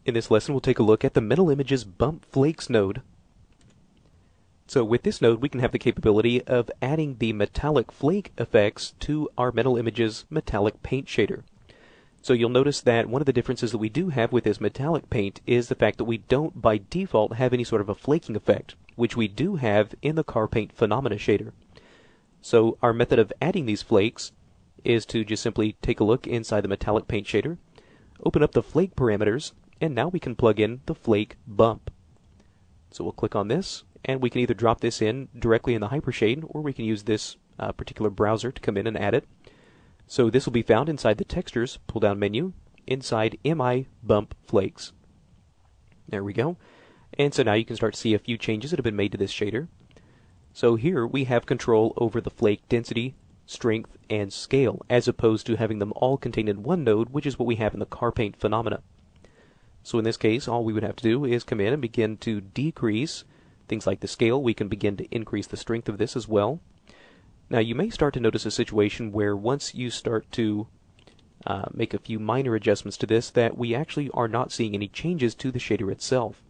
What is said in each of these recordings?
In this lesson, we'll take a look at the Mental Images Bump Flakes node. So with this node, we can have the capability of adding the metallic flake effects to our Mental Images metallic paint shader. So you'll notice that one of the differences that we do have with this metallic paint is the fact that we don't by default have any sort of a flaking effect, which we do have in the car paint phenomena shader. So our method of adding these flakes is to just simply take a look inside the metallic paint shader, open up the flake parameters, and now we can plug in the flake bump. So we'll click on this, and we can either drop this in directly in the hypershade, or we can use this particular browser to come in and add it. So this will be found inside the Textures pull-down menu, inside MI Bump Flakes. There we go. And so now you can start to see a few changes that have been made to this shader. So here we have control over the flake density, strength, and scale, as opposed to having them all contained in one node, which is what we have in the car paint phenomena. So in this case, all we would have to do is come in and begin to decrease things like the scale. We can begin to increase the strength of this as well. Now you may start to notice a situation where once you start to make a few minor adjustments to this, that we actually are not seeing any changes to the shader itself.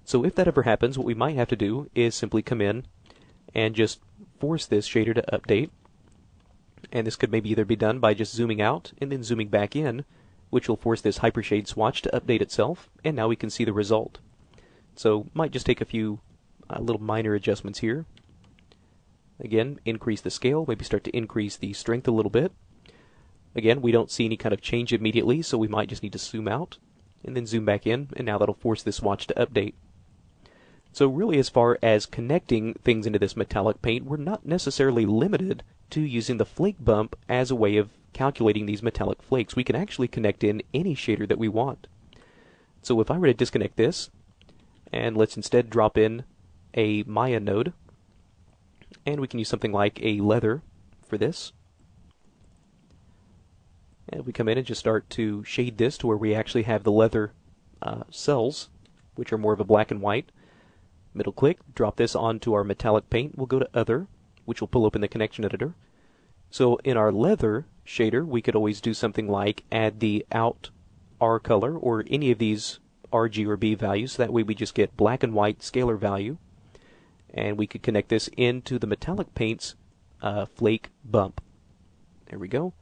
So if that ever happens, what we might have to do is simply come in and just force this shader to update. And this could maybe either be done by just zooming out and then zooming back in, which will force this hypershade swatch to update itself, and now we can see the result. So might just take a few little minor adjustments here. Again, increase the scale, maybe start to increase the strength a little bit. Again, we don't see any kind of change immediately, so we might just need to zoom out and then zoom back in, and now that'll force this swatch to update. So really, as far as connecting things into this metallic paint, we're not necessarily limited to using the flake bump as a way of calculating these metallic flakes. We can actually connect in any shader that we want. So if I were to disconnect this, and let's instead drop in a Maya node, and we can use something like a leather for this. And we come in and just start to shade this to where we actually have the leather cells, which are more of a black and white. Middle click, drop this onto our metallic paint. We'll go to Other, which will pull open the connection editor. So in our leather shader, we could always do something like add the out R color or any of these RG or B values. That way we just get black and white scalar value. And we could connect this into the metallic paint's flake bump. There we go.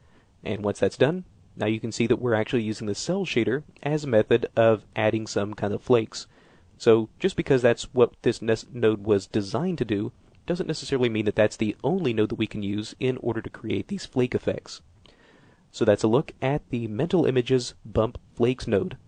And once that's done, now you can see that we're actually using the cell shader as a method of adding some kind of flakes. So just because that's what this node was designed to do, doesn't necessarily mean that that's the only node that we can use in order to create these flake effects. So that's a look at the Mental Images Bump Flakes node.